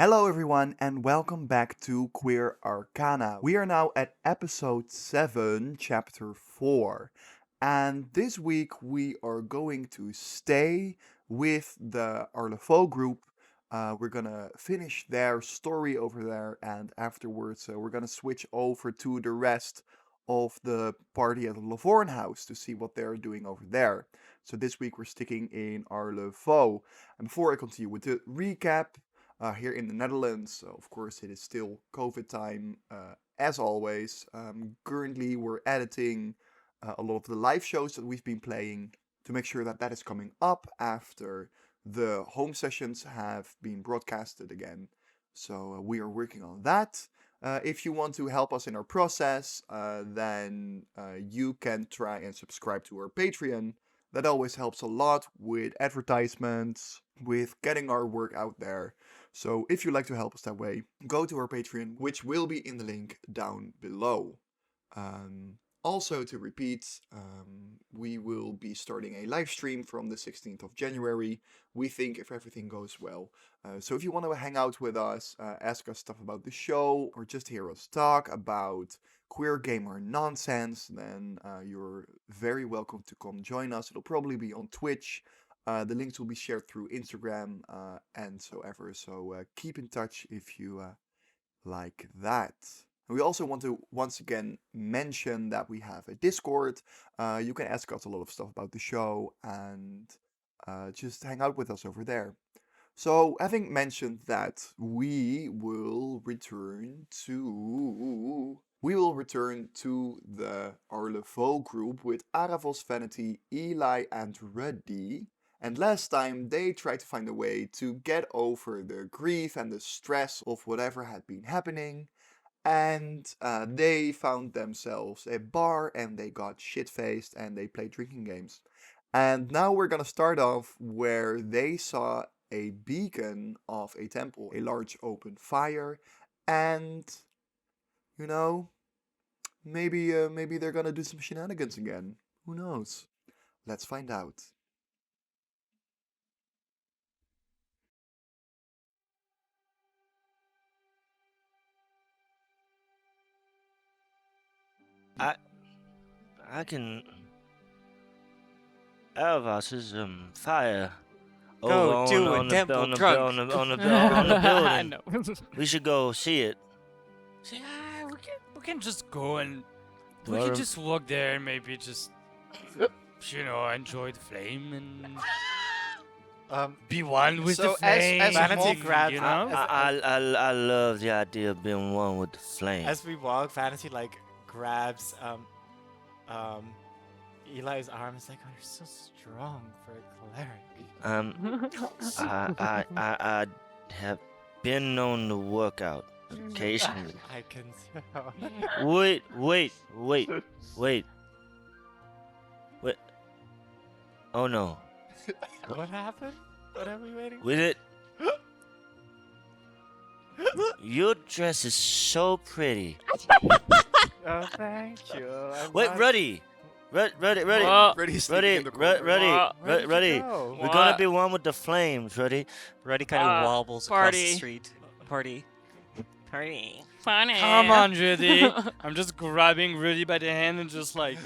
Hello everyone and welcome back to Queer Arcana. We are now at episode 7, chapter 4. And this week we are going to stay with the Arlefaux group. We're gonna finish their story over there, and afterwards we're gonna switch over to the rest of the party at the LaVornes house to see what they're doing over there. So this week we're sticking in Arlefaux. And before I continue with the recap, here in the Netherlands, of course, it is still COVID time, as always. Currently, we're editing a lot of the live shows that we've been playing to make sure that that is coming up after the home sessions have been broadcasted again. So we are working on that. If you want to help us in our process, then you can try and subscribe to our Patreon. That always helps a lot with advertisements, with getting our work out there. So if you'd like to help us that way, go to our Patreon, which will be in the link down below. Also, to repeat, we will be starting a live stream from the 16th of January, we think, if everything goes well. So if you want to hang out with us, ask us stuff about the show, or just hear us talk about queer gamer nonsense, then you're very welcome to come join us. It'll probably be on Twitch. The links will be shared through Instagram and so ever. So keep in touch if you like that. And we also want to once again mention that we have a Discord. You can ask us a lot of stuff about the show and just hang out with us over there. So having mentioned that, we will return to the Arlefaux group with Aaravos, Vanity, Eli, and Ruddy. And last time they tried to find a way to get over the grief and the stress of whatever had been happening. And they found themselves a bar and they got shit-faced and they played drinking games. And now we're gonna start off where they saw a beacon of a temple, a large open fire, and you know, maybe they're gonna do some shenanigans again. Who knows? Let's find out. I can. Aaravos is fire. Go over to a on the temple on the drunk. on the on the on the I building. know. We should go see it. Yeah, we can just go and we Well, can just walk there and maybe just enjoy the flame and be one with so the flame. as Vanity and, grabs- I love the idea of being one with the flame. As we walk, Vanity grabs Eli's arm. It's like, oh, you're so strong for a cleric. I have been known to work out occasionally. I can tell. Wait. Oh no. What happened? What are we waiting for? With it. Your dress is so pretty. Oh, thank you. Wait, Ruddy. Ruddy. Ruddy's sneaking Ruddy, in the corner. Ruddy. Go? We're gonna be one with the flames, Ruddy. Ruddy kind of wobbles across party. the street. Party. Funny. Come on, Rudy. I'm just grabbing Rudy by the hand and just kind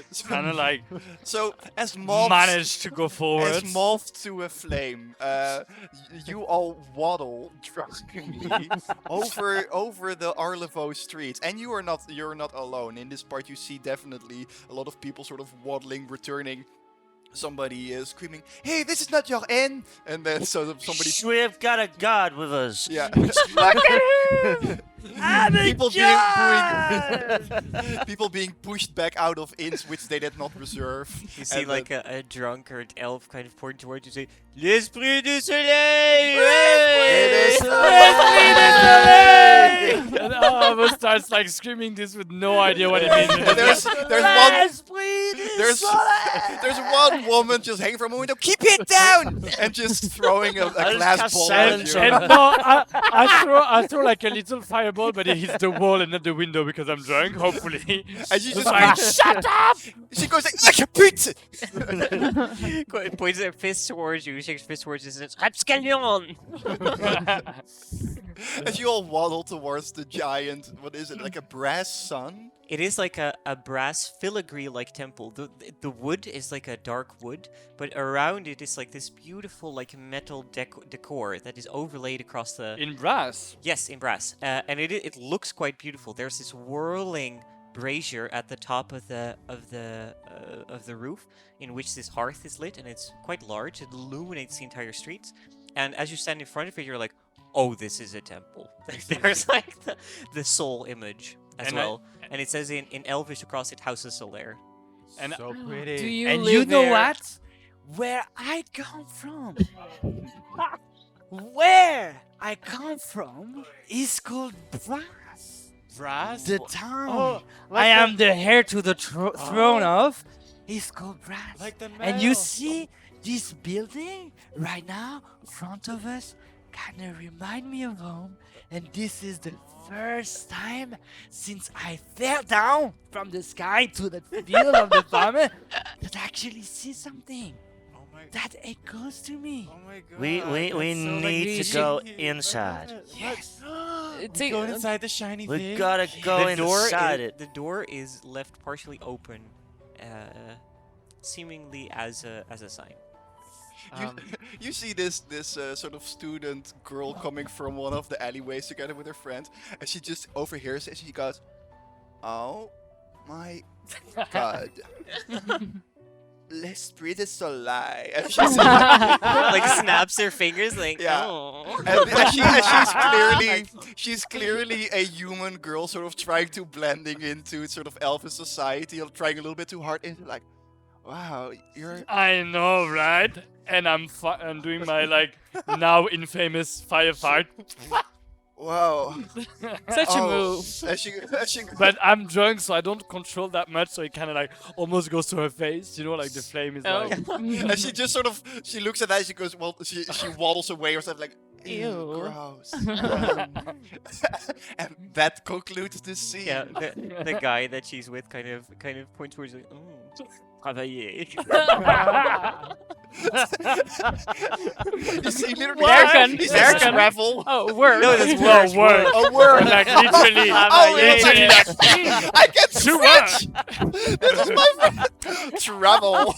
of So, as moths, manage to go forward. as moths to a flame, you all waddle drunkenly over the Arlefaux streets, and you're not alone. In this part, you see definitely a lot of people sort of waddling, returning. Somebody is screaming, "Hey, this is not your inn!" And then somebody, We've got a god with us. yeah, I'm a people being pushed back out of inns which they did not reserve. You see And like a drunk or an elf kind of point towards you say, L'esprit du soleil! And Aaravos starts screaming this with no idea what it means. there's one woman just hanging from a window. Keep it down! And just throwing a glass ball at you. And no, I throw a little fireball, but it hits the wall and not the window because I'm drunk, hopefully. And you just shut up! She goes like a pizza! Points a fist towards you, shakes a fist towards you, and says, Rapskalion! As you all waddle towards the giant, what is it, like a brass sun? It is like a brass filigree-like temple. The wood is like a dark wood, but around it is like this beautiful like metal decor that is overlaid across the. In brass. Yes, in brass, and it looks quite beautiful. There's this whirling brazier at the top of the roof, in which this hearth is lit, and it's quite large. It illuminates the entire streets, and as you stand in front of it, you're like, "Oh, this is a temple." There's like the soul image as And well, and it says in Elvish across it, "House of Solaire." And So pretty. Do you and live you know there? what? Where I come from, where I come from is called Brass. brass. The town Oh, I am the heir to the throne of is called Brass. Like the And you metal. see this building right now in front of us kind of remind me of home. And this is the first time since I fell down from the sky to the field of the farmer that I actually see something Oh my. that echoes to me. Oh my god. We that's so, like, need to shiny. go Look at inside. it. Yes. Let's go inside the shiny We thing. gotta go The door inside is, it. The door is left partially open, seemingly as a sign. You see this sort of student girl coming from one of the alleyways together with her friend, and she just overhears it and she goes, "Oh my god, l'esprit de soleil." And she's, Like snaps her fingers, like Yeah. oh. and she's clearly a human girl, sort of trying to blending into sort of elfin society, or trying a little bit too hard. And like, wow, you're I know, right? And I'm doing my like now infamous firefight. wow. Such a move. And she But I'm drunk, so I don't control that much. So it kind of like almost goes to her face. You know, like the flame is Oh. like. and she just sort of she looks at that and she goes, well, she waddles away or something like, ew, Ew. gross. And that concludes the scene. Yeah, the guy that she's with kind of points towards like, travailler. You see, literally, Darken. he says Darken. travel. Oh, work. No, that's Well, worse. word. A word. Like literally. Oh, literally literally. like. I can To switch. This is my friend. Travel.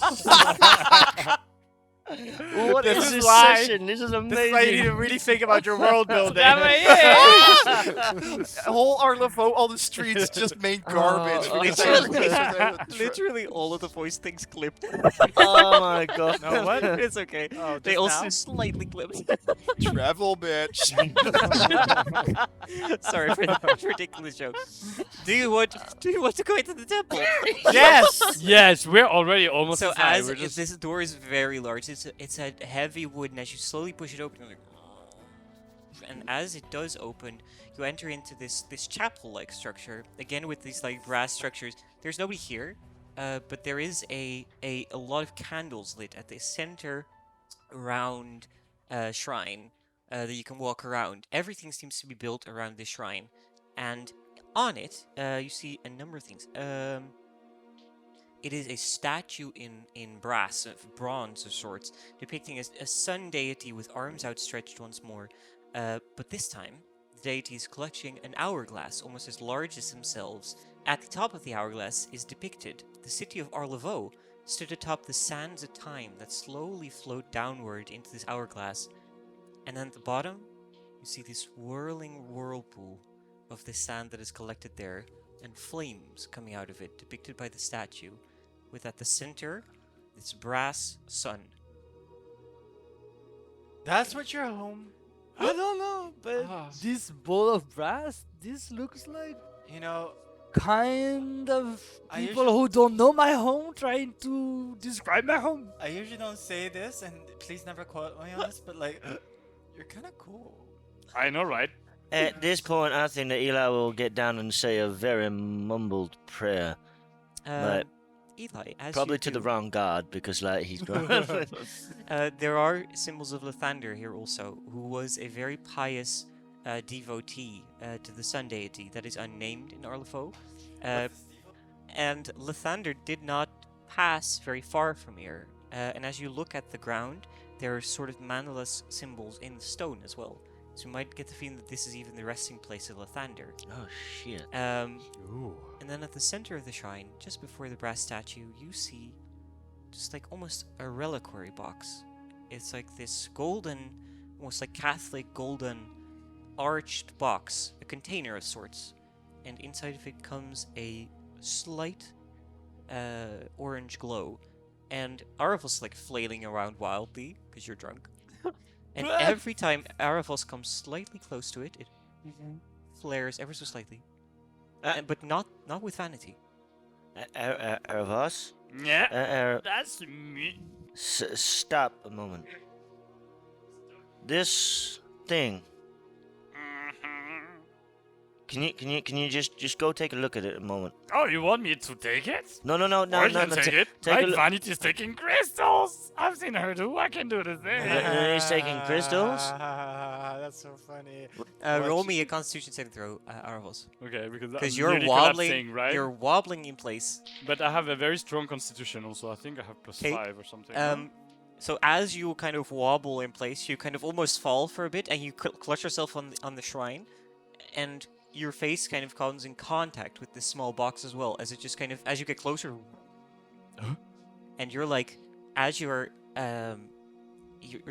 What This is is this why- session? This is This is why you need amazing. to really think about your world building. Whole Arlevo, all the streets just made garbage. Oh, Literally all of the voice things clipped. Oh my god. No, what? It's okay. Oh, They just also now? slightly clipped. Travel, bitch. Sorry for that ridiculous joke. Do you want to go into the temple? Yes. Yes, we're already almost So inside. as We're just. this door is very large, it's a heavy wood, and as you slowly push it open, you're like, and as it does open, you enter into this chapel-like structure again with these like brass structures. There's nobody here, but there is a lot of candles lit at the center round shrine that you can walk around. Everything seems to be built around this shrine, and on it you see a number of things. It is a statue in brass, bronze of sorts, depicting a sun deity with arms outstretched once more. But this time, the deity is clutching an hourglass almost as large as themselves. At the top of the hourglass is depicted the city of Arlevo stood atop the sands of time that slowly float downward into this hourglass. And then at the bottom, you see this whirling whirlpool of the sand that is collected there, and flames coming out of it, depicted by the statue, with at the center this brass sun. That's what your home. I don't know, but Ah. this bowl of brass, this looks like You know, kind of I people usually- who don't know my home trying to describe my home. I usually don't say this, and please never quote me on this, but like, you're kind of cool. I know, right? At this point, I think that Eli will get down and say a very mumbled prayer. Right. Eli, as Probably you to the do, wrong god, because like he's there are symbols of Lathander here also, who was a very pious devotee to the sun deity that is unnamed in Arlefo. And Lathander did not pass very far from here. And as you look at the ground, there are sort of mandalas symbols in stone as well. So you might get the feeling that this is even the resting place of Lathander. Oh shit. And Ooh. then at the center of the shrine, just before the brass statue, you see just like almost a reliquary box. It's like this golden, almost like Catholic golden arched box, a container of sorts. And inside of it comes a slight orange glow. And Aaravos is like flailing around wildly because you're drunk. And every time Aaravos comes slightly close to it, it flares ever so slightly. But not with vanity. Aaravos? Yeah. That's me. Stop a moment. This thing. Can you just go take a look at it a moment? Oh, you want me to take it? No. I can take it. Take a Right, look. Vanity's taking crystals. I've seen her do. I can do the same. He's taking crystals? That's so funny. Roll me a Constitution saving throw, Aaravos. Okay, because Because I'm you're nearly wobbling, collapsing, right? you're wobbling in place. But I have a very strong constitution also. I think I have plus 'Kay, 5 or something. no? So as you kind of wobble in place, you kind of almost fall for a bit, and you clutch yourself on the shrine, and your face kind of comes in contact with this small box as well, as it just kind of, as you get closer, and you're like, as you're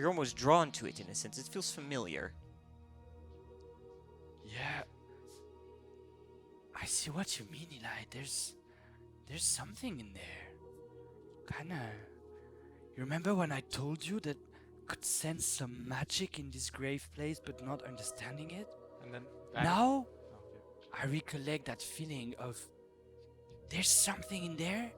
almost drawn to it in a sense. It feels familiar. Yeah. I see what you mean, Eli. There's something in there. Kinda. You remember when I told you that I could sense some magic in this grave place but not understanding it? And then Now, I recollect that feeling of there's something in there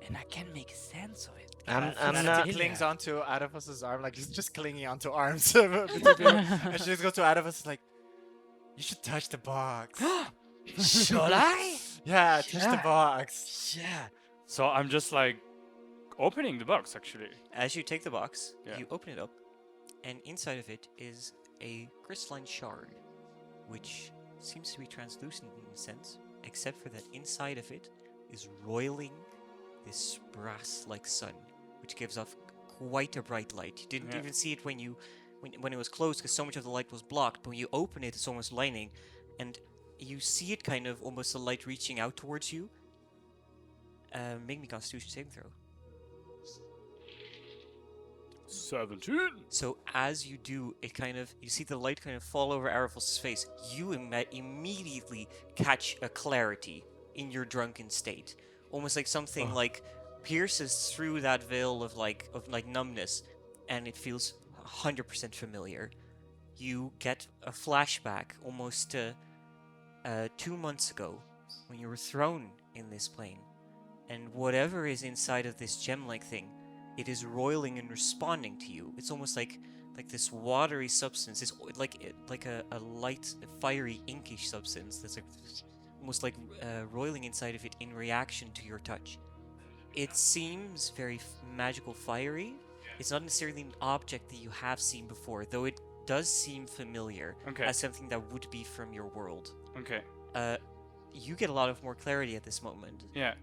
and I can make sense of it. I'm Vanity not. clings onto Aaravos' arm, like he's just clinging onto arms. And she just goes to Aaravos like, you should touch the box. Should I? Yeah, touch the Yeah. box. Yeah. So I'm just like opening the box actually. As you take the box, Yeah. you open it up, and inside of it is a crystalline shard, which seems to be translucent in a sense, except for that inside of it is roiling this brass-like sun, which gives off quite a bright light. You didn't Yeah. even see it when it was closed, because so much of the light was blocked. But when you open it, it's almost lining, and you see it kind of almost the light reaching out towards you. Make me Constitution saving throw. 17. So as you do, you see the light kind of fall over Aaravos' face. You immediately catch a clarity in your drunken state, almost like something like pierces through that veil of numbness, and it feels 100% familiar. You get a flashback almost to 2 months ago when you were thrown in this plane, and whatever is inside of this gem-like thing, it is roiling and responding to you. It's almost like this watery substance. It's like a light, fiery, inkish substance that's almost like roiling inside of it in reaction to your touch. It seems very magical, fiery. It's not necessarily an object that you have seen before, though it does seem familiar Okay. as something that would be from your world. Okay. You get a lot of more clarity at this moment. Yeah.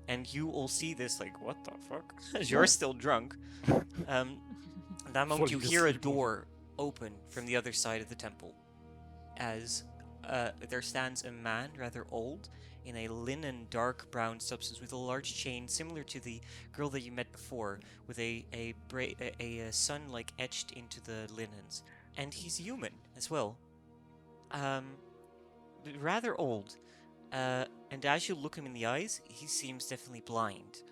And you all see this like, what the fuck? You're still drunk. That moment you Falling hear a asleep. door open from the other side of the temple, as there stands a man, rather old, in a linen dark brown substance with a large chain similar to the girl that you met before, with a sun like etched into the linens. And he's human as well. Rather old. And as you look him in the eyes, he seems definitely blind.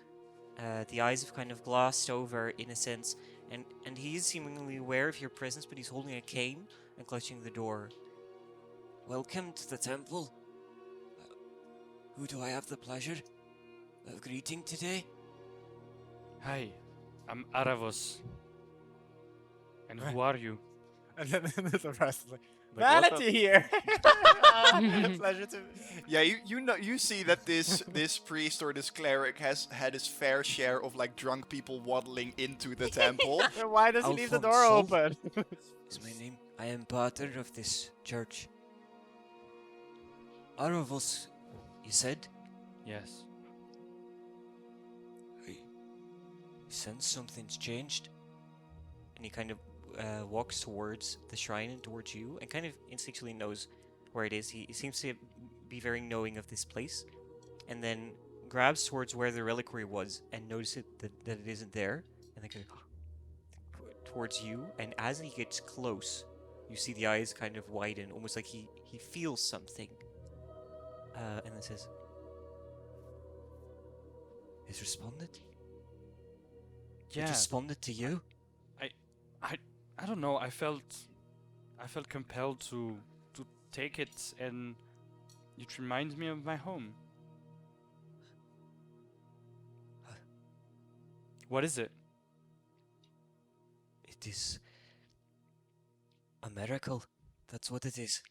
The eyes have kind of glossed over in a sense, and he is seemingly aware of your presence, but he's holding a cane and clutching the door. Welcome to the temple. Who do I have the pleasure of greeting today? Hi, I'm Aaravos. And who are you? And then the rest is like, But what Vanity here. Pleasure to. Yeah, you see that this priest or this cleric has had his fair share of like drunk people waddling into the temple. Then why does he leave the door Alfonso? open? Is my name. I am pater of this church. Aaravos, you said? Yes. I sense something's changed. And he kind of walks towards the shrine and towards you, and kind of instinctually knows where it is. He seems to be very knowing of this place, and then grabs towards where the reliquary was and notices that it isn't there, and then goes towards you. And as he gets close, you see the eyes kind of widen, almost like he feels something. And then says, "He's responded. Yeah. It responded to you." I don't know. I felt compelled to take it, and it reminds me of my home. What is it? It is a miracle. That's what it is.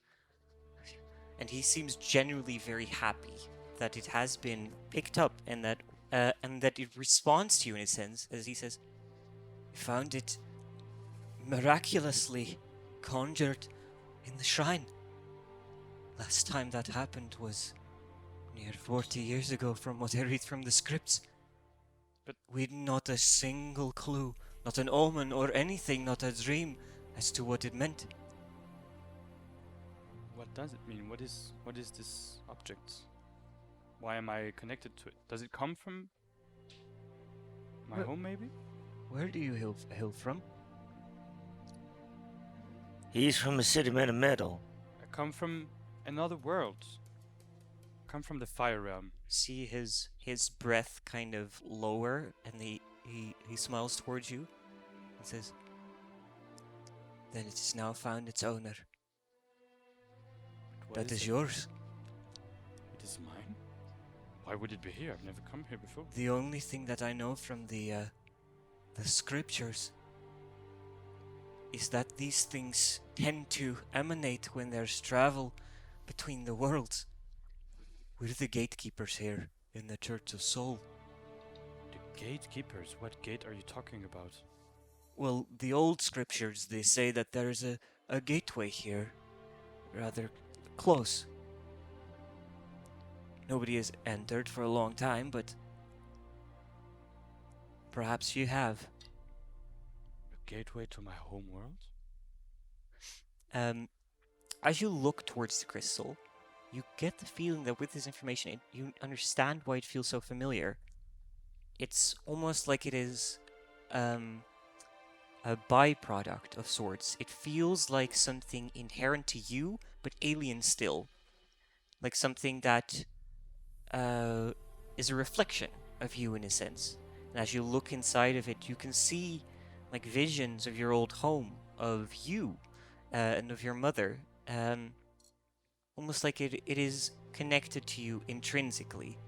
And he seems genuinely very happy that it has been picked up, and that it responds to you in a sense, as he says, "We found it miraculously conjured in the shrine. Last time that happened was near 40 years ago, from what I read from the scripts. But we'd not a single clue, not an omen or anything, not a dream as to what it meant." what does it mean? What is this object? Why am I connected to it? Does it come from my Wh- home, maybe? Where do you hail from? He's from a city made of metal. I come from another world. I come from the fire realm. See his breath kind of lower, and he smiles towards you and says, "Then it has now found its owner. What That is it? yours. It is mine? Why would it be here? I've never come here before. The only thing that I know from the scriptures is that these things tend to emanate when there's travel between the worlds. We're the gatekeepers here in the Church of Soul." The gatekeepers? What gate are you talking about? Well, the old scriptures, they say that there is a gateway here, rather close. Nobody has entered for a long time, but perhaps you have. A gateway to my home world? As you look towards the crystal, you get the feeling that with this information, you understand why it feels so familiar. It's almost like it is a byproduct of sorts. It feels like something inherent to you, but alien still. Like something that is a reflection of you in a sense. And as you look inside of it, you can see like visions of your old home, of you, and of your mother. Almost like it is connected to you intrinsically.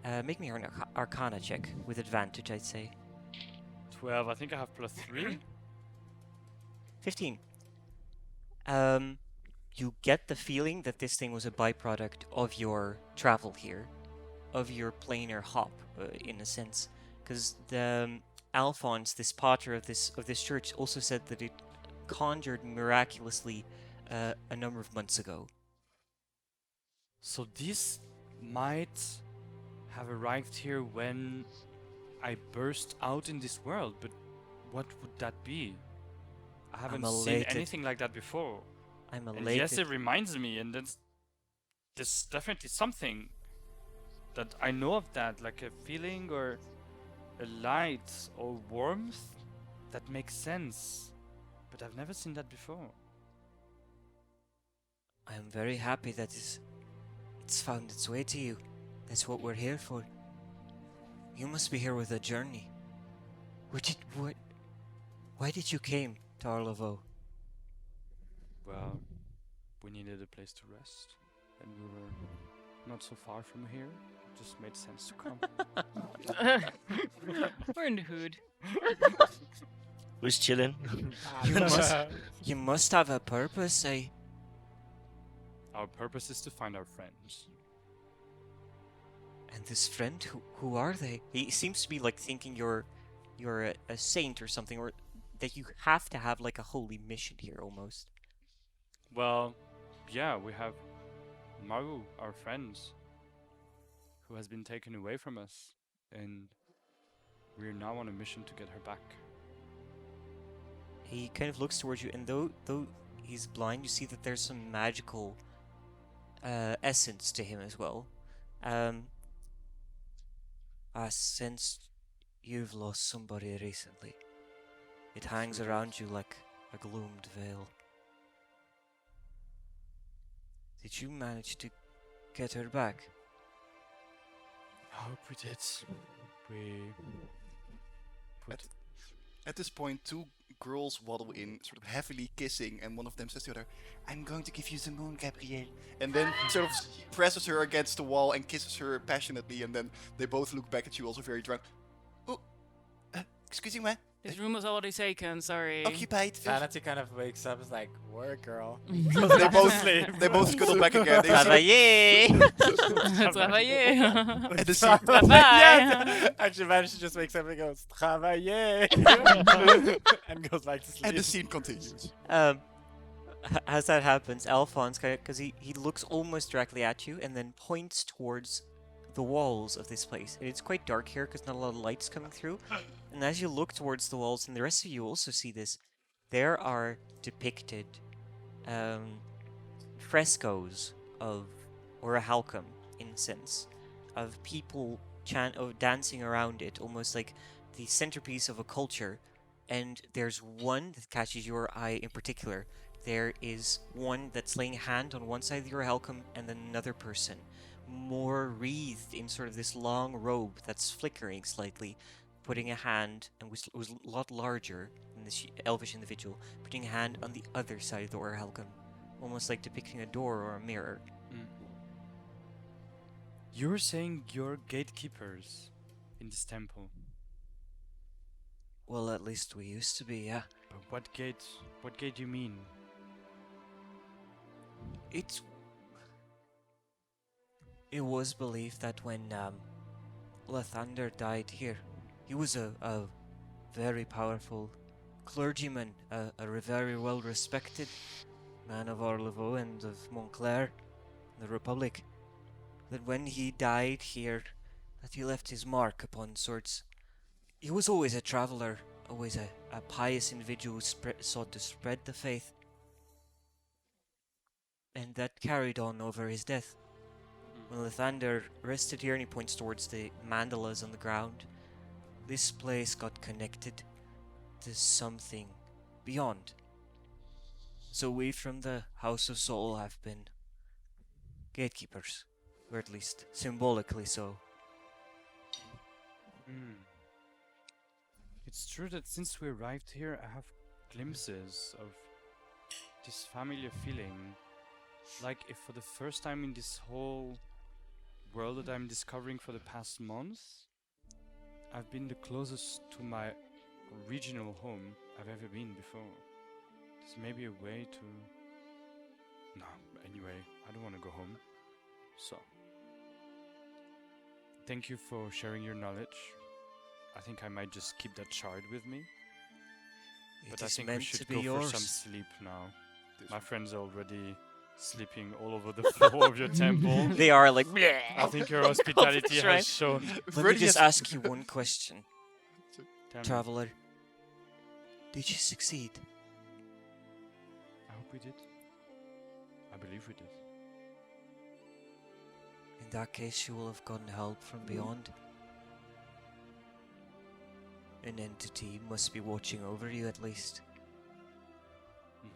Make me an Arcana check with advantage, I'd say. 12. I think I have +3. 15. You get the feeling that this thing was a byproduct of your travel here, of your planar hop, in a sense, because the Alphonse, this potter of this church, also said that it conjured miraculously a number of months ago. So this might have arrived here when I burst out in this world, but what would that be? I haven't seen elated. anything like that before. I'm And elated. yes, it reminds me, and there's definitely something that I know of that, like a feeling or a light or warmth that makes sense. But I've never seen that before. I am very happy that it's found its way to you. That's what we're here for. You must be here with a journey. Why did you came to Arlavo? Well, we needed a place to rest, and we were not so far from here. It just made sense to come. We're in the hood. Who's chilling? You must have a purpose, eh? Our purpose is to find our friends. And this friend, who are they? He seems to be like thinking you're a saint or something, or that you have to have like a holy mission here almost. Well, yeah, we have Maru, our friends, who has been taken away from us, and we're now on a mission to get her back. He kind of looks towards you, and though he's blind, you see that there's some magical essence to him as well. I sense you've lost somebody recently. It hangs around you like a gloomed veil. Did you manage to get her back? I hope we did. We put At this point, two girls waddle in, sort of heavily kissing, and one of them says to the other, "I'm going to give you the moon, Gabrielle." And then sort of presses her against the wall and kisses her passionately, and then they both look back at you, also very drunk. Oh, excusez-moi. This room was already taken, sorry. Occupied. Vanity kind of wakes up, is like, work, girl. they both scuttle back again. They Travailler! Travailler. and the scene, Bye-bye. Actually, Vanity just wakes up and goes, travailler! and goes back to sleep. and the scene continues. As that happens, Alphonse, because he looks almost directly at you and then points towards the walls of this place. And it's quite dark here because not a lot of light's coming through. And as you look towards the walls, and the rest of you also see this, there are depicted frescoes of Orichalcum incense, of people dancing around it, almost like the centerpiece of a culture. And there's one that catches your eye in particular. There is one that's laying a hand on one side of the Orichalcum, and then another person, more wreathed in sort of this long robe that's flickering slightly, putting a hand, and was a lot larger than this elvish individual, putting a hand on the other side of the Orichalcum, almost like depicting a door or a mirror. You're saying you're gatekeepers in this temple. Well, at least we used to be, yeah. But what gate? What gate do you mean? It was believed that when Lathander died here, he was a very powerful clergyman, a very well respected man of Arlevaux and of Montclaire, the Republic. That when he died here, that he left his mark upon sorts. He was always a traveller, always a pious individual who sought to spread the faith. And that carried on over his death. When Lathander rested here, and he points towards the mandalas on the ground, this place got connected to something beyond. So we from the House of Soul have been gatekeepers, or at least symbolically so. It's true that since we arrived here, I have glimpses of this familiar feeling. Like if for the first time in this whole world that I'm discovering for the past month, I've been the closest to my original home I've ever been before. There's maybe a way to... No, anyway, I don't want to go home. So, thank you for sharing your knowledge. I think I might just keep that shard with me. But I think we should go for some sleep now. My friends are already sleeping all over the floor of your temple. They are like, I think your hospitality That's right. has shown. Let me just ask you one question, Tell me. traveler. Did you succeed? I hope we did. I believe we did. In that case, you will have gotten help from beyond. An entity must be watching over you at least,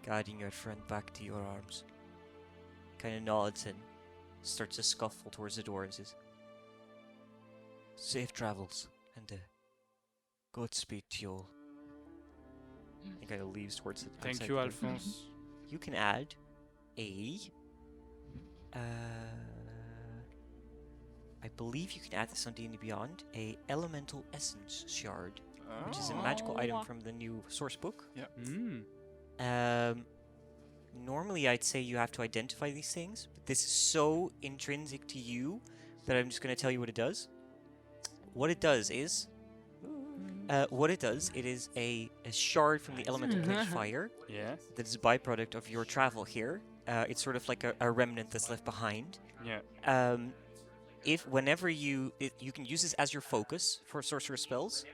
guiding your friend back to your arms. Kind of nods and starts to scuffle towards the door and says, "Safe travels, and Godspeed to you all." And kind of leaves towards the Thank outside you, door. Alphonse. You can add a... I believe you can add this on D&D Beyond, a Elemental Essence Shard, which is a magical item from the new source book. Normally I'd say you have to identify these things, but this is so intrinsic to you that I'm just going to tell you what it does. What it does is... it is a shard from the elemental plane fire Yeah. that is a byproduct of your travel here. It's sort of like a remnant that's left behind. Yeah. Whenever you can use this as your focus for sorcerer spells.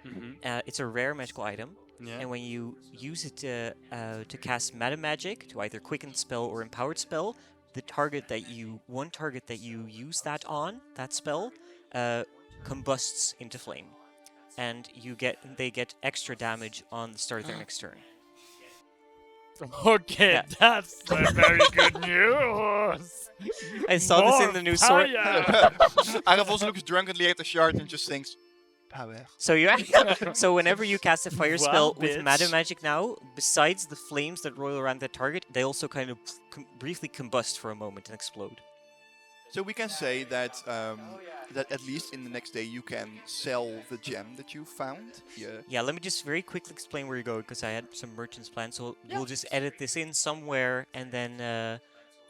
It's a rare magical item. Yeah. And when you use it to cast meta magic, to either quicken spell or empowered spell, one target that you use that on, that spell, combusts into flame, and they get extra damage on the start of their next turn. Okay, Yeah. that's very good news. I saw this in the new sword. Aaravos looks drunkenly at the shard and just thinks, power. So so whenever you cast a fire spell Wow, with meta bitch. magic now, besides the flames that roil around the target, they also kind of briefly combust for a moment and explode. So we can say that that at least in the next day you can sell the gem that you found. Yeah. Yeah, let me just very quickly explain where you go, because I had some merchants planned. So we'll just edit this in somewhere, and then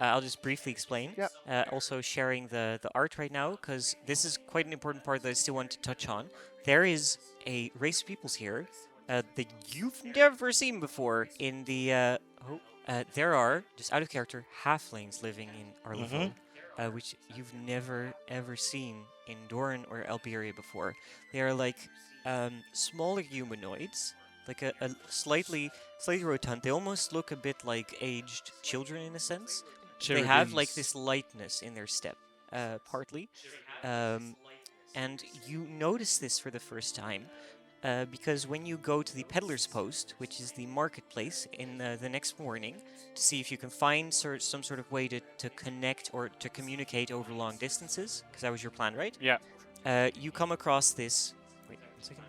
I'll just briefly explain. Yeah. Also sharing the art right now, because this is quite an important part that I still want to touch on. There is a race of peoples here that you've never seen before in the... there are, just out of character, halflings living in Arlevo. Which you've never ever seen in Doran or Alberia before. They are like smaller humanoids, like a slightly rotund. They almost look a bit like aged children in a sense. They have like this lightness in their step, partly, and you notice this for the first time. Because when you go to the peddler's post, which is the marketplace in the next morning, to see if you can find some sort of way to connect or to communicate over long distances, because that was your plan, right? Yeah. You come across this... Wait, 1 second.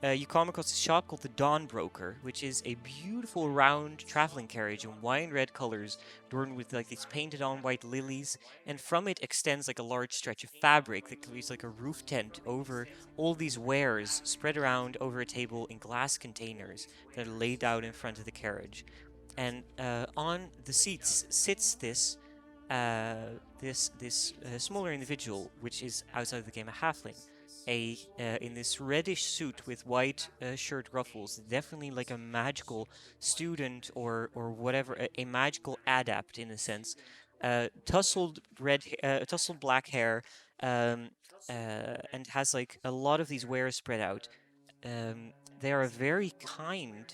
You come across a shop called the Dawn Broker, which is a beautiful round traveling carriage in wine red colors, adorned with like these painted on white lilies, and from it extends like a large stretch of fabric that creates like a roof tent over all these wares spread around over a table in glass containers that are laid out in front of the carriage. And on the seats sits this smaller individual, which is outside of the game a halfling. In this reddish suit with white shirt ruffles, definitely like a magical student or whatever, a magical adept in a sense. Tousled black hair, and has like a lot of these wares spread out. They are a very kind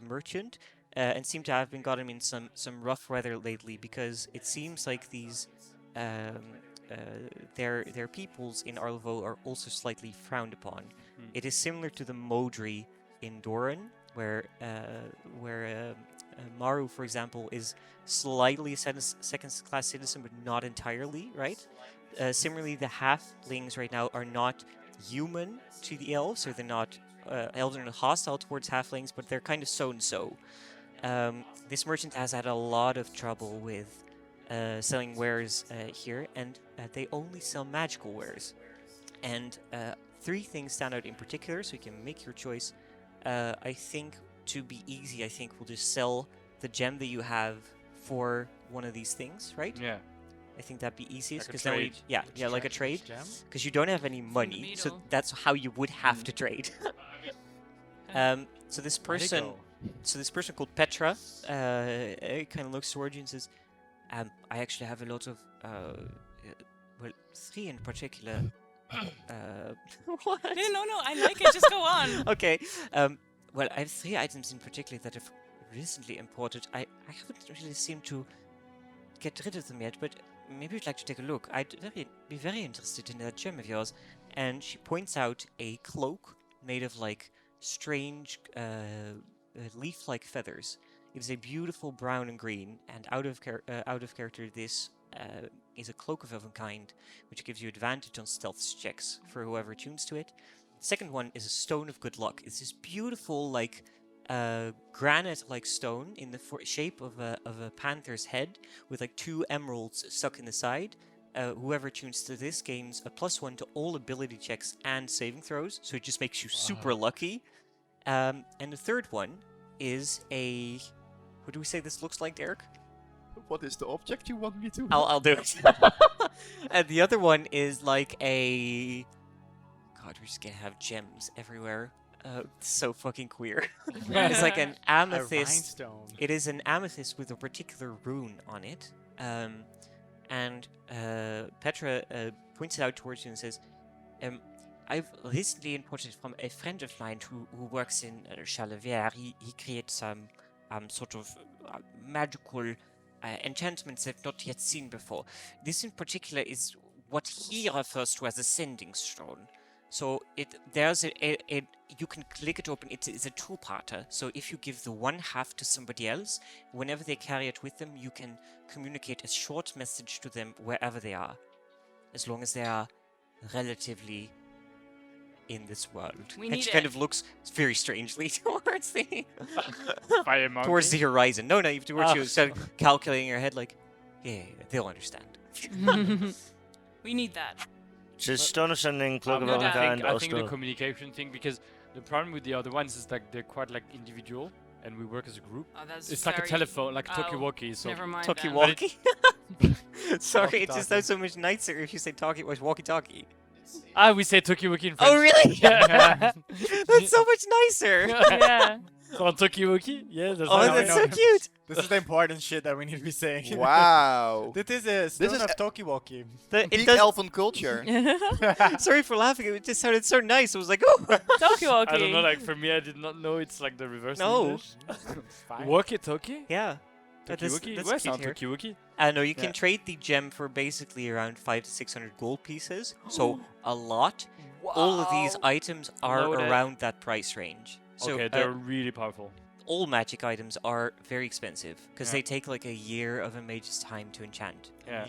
merchant, and seem to have been gotten in some rough weather lately, because it seems like these their peoples in Arlevo are also slightly frowned upon. It is similar to the Modri in Doran, where Maru, for example, is slightly a second-class citizen, but not entirely, right? Similarly, the halflings right now are not human to the elves, so they're not elven and hostile towards halflings, but they're kind of so-and-so. This merchant has had a lot of trouble with selling wares here, and they only sell magical wares. And 3 things stand out in particular, so you can make your choice. I think to be easy, I think we'll just sell the gem that you have for one of these things, right? Yeah. I think that'd be easiest, Like a because then we, trade. like a trade, Gem? because you don't have any money, so middle. that's how you would have to trade. So this person. go. So this person called Petra kind of looks towards you and says, I actually have a lot of, well, 3 in particular. What? No, I like it. Just go on. Okay. Well, I have 3 items in particular that have recently imported. I haven't really seemed to get rid of them yet, but maybe you'd like to take a look. I'd be very interested in that gem of yours. And she points out a cloak made of like strange leaf-like feathers. It is a beautiful brown and green, and out of character, this is a cloak of elven kind, which gives you advantage on stealth checks for whoever tunes to it. The second one is a stone of good luck. It's this beautiful, like, granite-like stone in the shape of a panther's head, with like 2 emeralds stuck in the side. Whoever tunes to this gains a +1 to all ability checks and saving throws, so it just makes you super lucky. And the third one is a... What do we say this looks like, Derek? What is the object you want me to? I'll do it. And the other one is like a... God, we're just gonna have gems everywhere. So fucking queer. It's like an A amethyst. rhinestone. It is an amethyst with a particular rune on it. And Petra points it out towards you and says, I've recently imported from a friend of mine who works in Chalavier. He creates sort of magical enchantments I've not yet seen before. This in particular is what he refers to as a sending stone. So there's you can click it open. It's a two-parter. So if you give the one half to somebody else, whenever they carry it with them, you can communicate a short message to them wherever they are, as long as they are relatively in this world. We And need she kind it. of looks very strangely towards the Fire monkey. towards the horizon. No, you have to Ah. you start calculating in your head like, yeah, they'll understand. We need that. Just stone sending, plug of No all doubt. kind, I think the Oslo. communication thing, because the problem with the other ones is like they're quite like individual, and we work as a group. Oh, that's It's like a very- telephone, like a Oh, talkie-walkie. So Never mind. Talkie then. walkie. Sorry, it just Walkie-talkie. sounds so much nicer if you say talkie was walkie talkie. we say talkie-walkie in French. Oh really? Yeah. That's so much nicer. Yeah. So talkie-walkie? Yeah, that's Oh, how that's I so know. cute. This is the important shit that we need to be saying. Wow. This is a stone is of a- Tokiwoki. It Peak does. elven culture. Sorry for laughing. It just sounded so nice. I was like, oh. Talkie-walkie. I don't know, like for me, I did not know it's like the reverse in No. English. Fine. Walkie-talkie? Yeah. Talkie-walkie? that's Where's cute our here. talkie-walkie? I know you can Yeah. trade the gem for basically around 500 to 600 gold pieces. So a lot. All of these items are Loaded. around that price range. So Okay, they're really powerful. all magic items are very expensive because Yeah. they take like a year of a mage's time to enchant. Yeah.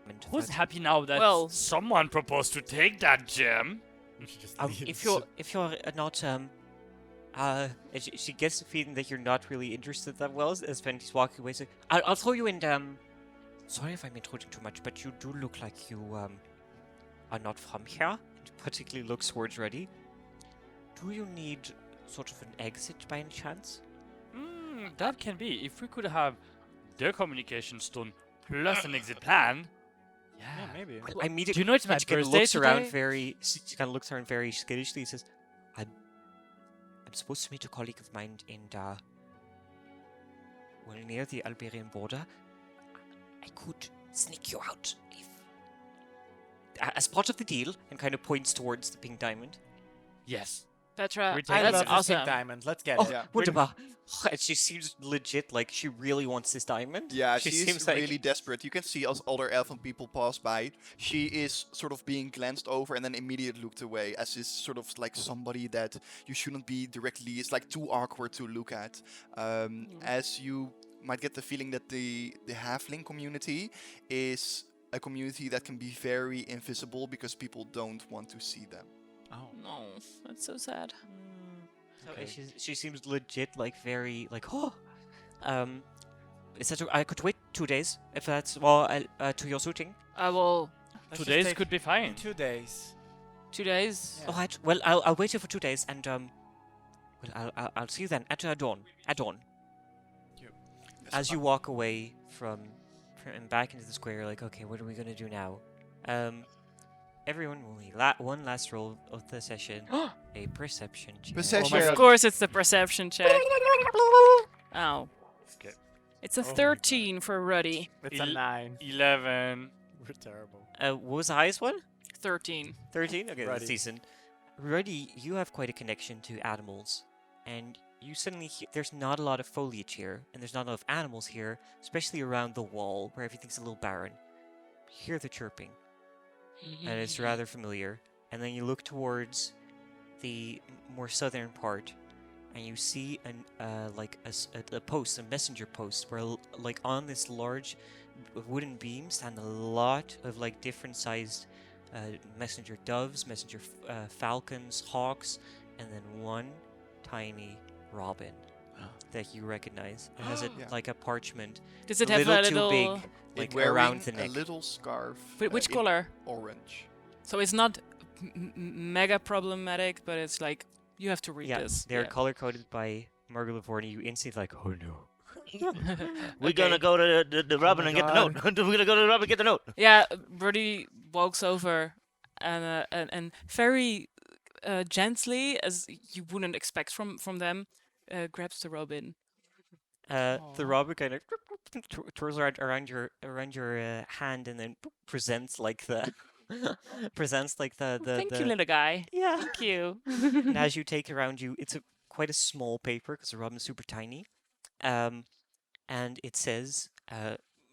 And Who's happy now that Well- someone proposed to take that gem? You should just if you're not she gets the feeling that you're not really interested that well as Venity's walking away. So I'll throw you in. Sorry if I'm intruding too much, but you do look like you are not from here. And particularly looks towards Ruddy. Do you need sort of an exit by any chance? That can be. If we could have their communication stone plus an exit plan. Yeah, maybe. Well, I meet Do you know it's my she kind of birthday looks around today? she kind of looks around very skittishly and says, I'm supposed to meet a colleague of mine in near the Alberian border. I could sneak you out if as part of the deal, and kind of points towards the pink diamond. Yes. Petra, Rich- I that's love this awesome. pink diamond. Let's get Oh, it. Yeah. wunderbar. And she seems legit like she really wants this diamond. Yeah, she she's seems like really desperate. You can see as other elven people pass by, she is sort of being glanced over and then immediately looked away, as is sort of like somebody that you shouldn't be directly. It's like too awkward to look at. As you might get the feeling that the halfling community is a community that can be very invisible because people don't want to see them. Oh. No, that's so sad. So Okay. she seems legit, like very like is that I could wait 2 days if that's to your shooting. Well, Let's 2 just days take could be fine. 2 days. 2 days. Yeah. All right. Well, I'll wait here for 2 days, and I'll see you then at dawn. At dawn. As you walk away from and back into the square, like, okay, what are we gonna do now? Everyone will need one last roll of the session. A perception check. Perception. Of course, it's the perception check. Oh. Okay. It's a Oh my 13 for Ruddy. It's a Il- 9. 11. We're terrible. What was the highest one? 13. 13? Okay, Ruddy. that's decent. Ruddy, you have quite a connection to animals, and you suddenly hear there's not a lot of foliage here, and there's not a lot of animals here, especially around the wall where everything's a little barren. You hear the chirping, and it's rather familiar. And then you look towards the more southern part, and you see a post, a messenger post, where like on this large wooden beam stand a lot of like different sized messenger doves, messenger falcons, hawks, and then one tiny robin that you recognize. It has Yeah. like a parchment, Does it a have little a too little... big, like It wearing around the a neck. little scarf. Which in color? Orange. So it's not mega problematic, but it's like, you have to read Yeah, this. they're color coded by Margaret LaVornes. You instantly like, oh no. We're gonna go to the Robin my and get the God. note. We're gonna go to the Robin and get the note. Yeah, Ruddy walks over and very gently, as you wouldn't expect from them, grabs the robin. The robber kind of twirls around your hand and then presents like the presents like the Thank you, little guy. yeah. Thank you. And as you take around you, it's quite a small paper because the robin is super tiny. And it says,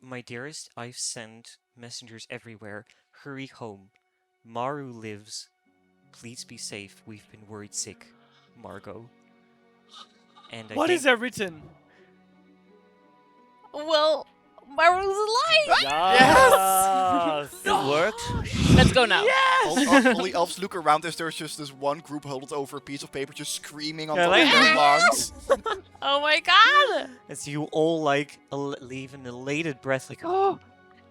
"My dearest, I've sent messengers everywhere. Hurry home. Maru lives. Please be safe. We've been worried sick. Margot." And I What think is there written? Well, Maru's alive. Yes! It worked. Let's go now. All the elves look around as there's just this one group huddled over a piece of paper, just screaming on Yeah, top like- of their lungs. Oh my god. as you all like leave an elated breath, like, oh.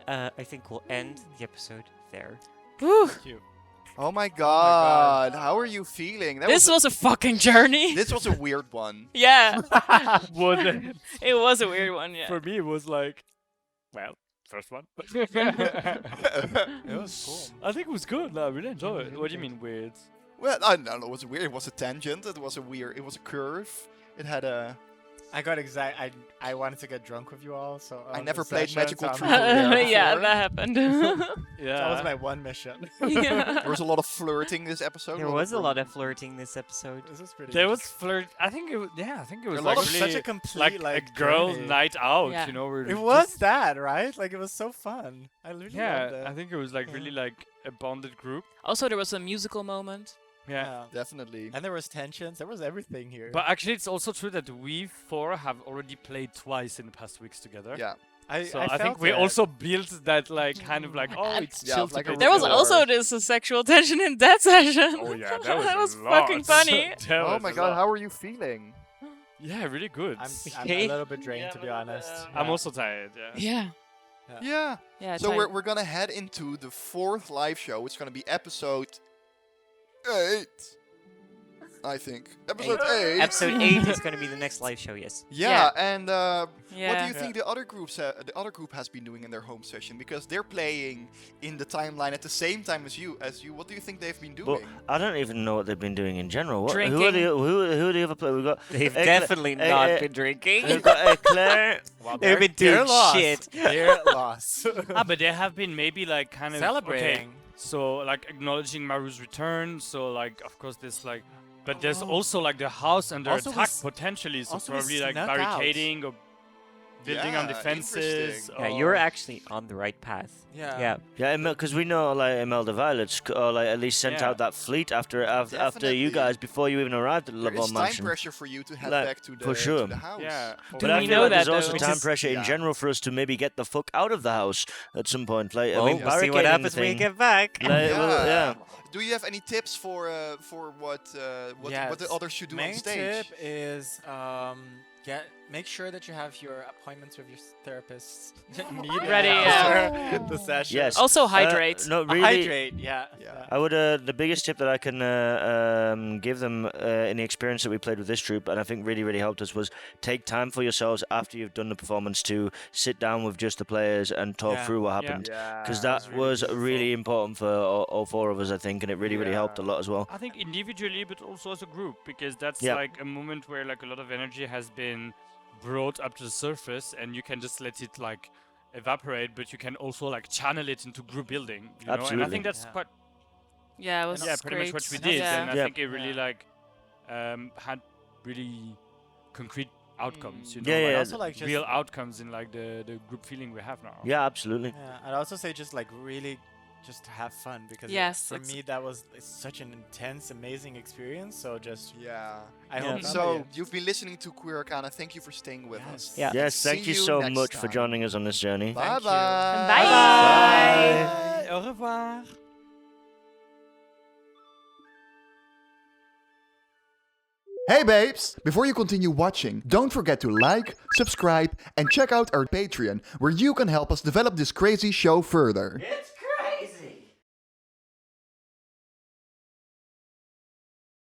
I think we'll end the episode there. Whew. Oh my god, how are you feeling? This was a fucking journey. This was a weird one. Yeah. Was it? It was a weird one, yeah. For me, it was like, well, first one. It was cool. I think it was good. I really enjoyed it. What do you mean weird? Well, I don't know, it was weird. It was a tangent, it was a curve. It had a... I got I wanted to get drunk with you all, so I on never the played session, Magical so I'm Truth not or Dare Yeah, before. that happened. Yeah. That was my one mission. Yeah. There was a lot of flirting this episode. There was a lot of flirting this episode. This is pretty. There was flirt. I think it. I think it was A like lot of really such a complete like a girls' journey. night out. Yeah. You know, where It just- was that, right? Like it was so fun. I really loved Yeah, it. I think it was like really like a bonded group. Also, there was a musical moment. Yeah. Definitely. And there was tensions. There was everything here. But actually, it's also true that we four have already played twice in the past weeks together. Yeah. So I I think felt we it. also built that like kind of like it's Yeah, chill like to a play There was Or- also this sexual tension in that session. Oh yeah, that was, that a was lot. fucking funny. That Oh was my a god, lot. how are you feeling? Yeah, really good. I'm Okay. a little bit drained, to be honest. I'm also tired. Yeah. Yeah. Yeah. Yeah. So tight. we're gonna head into the 4th live show. It's gonna be episode 8. I think. Episode 8. Episode 8 is going to be the next live show, yes. Yeah, and what do Yeah. you think the other group has been doing in their home session? Because they're playing in the timeline at the same time as you. What do you think they've been doing? But I don't even know what they've been doing in general. What, who are Drinking. the who are the other players? We've got They've Ecla- definitely eh, not eh, been drinking. We've got Eclaire. They've been doing shit. Their loss. But they have been maybe like kind of Celebrating. Okay, so like acknowledging Maru's return. So like of course there's like, but there's also like the house under Also we attack s- potentially. So also we probably like snuck out. barricading or building on Yeah, defenses. interesting. Yeah, or- you're actually on the right path. Yeah. Yeah. Yeah, because we know like Imelda Violets, or like at least sent Yeah. out that fleet after you Definitely. guys before you even arrived at the there is LaVornes time mansion. pressure for you to head Like, back to the, for sure. to the house. Yeah. Do But I we feel know like that, there's also though? time Which is- pressure in yeah. general for us to maybe get the fuck out of the house at some point. Like, Well, I mean, we'll see what barricading happens the when you thing. get back. Like, well, yeah. Do you have any tips for what the others should do on Main stage? tip is make sure that you have your appointments with your therapists needed Ready, after the session. Yes. Also hydrate. No, really. Hydrate. Yeah. Yeah. I would. The biggest tip that I can give them in the experience that we played with this troop, and I think really helped us, was take time for yourselves after you've done the performance to sit down with just the players and talk Yeah. through what Yeah. happened. Yeah. Because that was really important for all 4 of us, I think, and it really helped a lot as well. I think individually, but also as a group, because that's Yeah. like a moment where like a lot of energy has been brought up to the surface, and you can just let it like evaporate, but you can also like channel it into group building. You know? And I Absolutely. think that's Yeah. quite Yeah, it was pretty great. much what we did, Yeah. and I Yeah. think it really Yeah. like had really concrete outcomes. You know, Yeah, like, yeah, also like just real outcomes in like the group feeling we have now. Yeah, absolutely. Yeah, I'd also say just like really just have fun because Yes, for it's- me that was such an intense, amazing experience. So just Yeah. I Yeah. hope So you've been listening to Queer Arcana. Thank you for staying with Yes. us. Yeah. Yes, See thank you you so next much for time. joining us on this journey. Bye Thank you. bye. Bye. Au revoir. Hey babes! Before you continue watching, don't forget to like, subscribe, and check out our Patreon, where you can help us develop this crazy show further. It's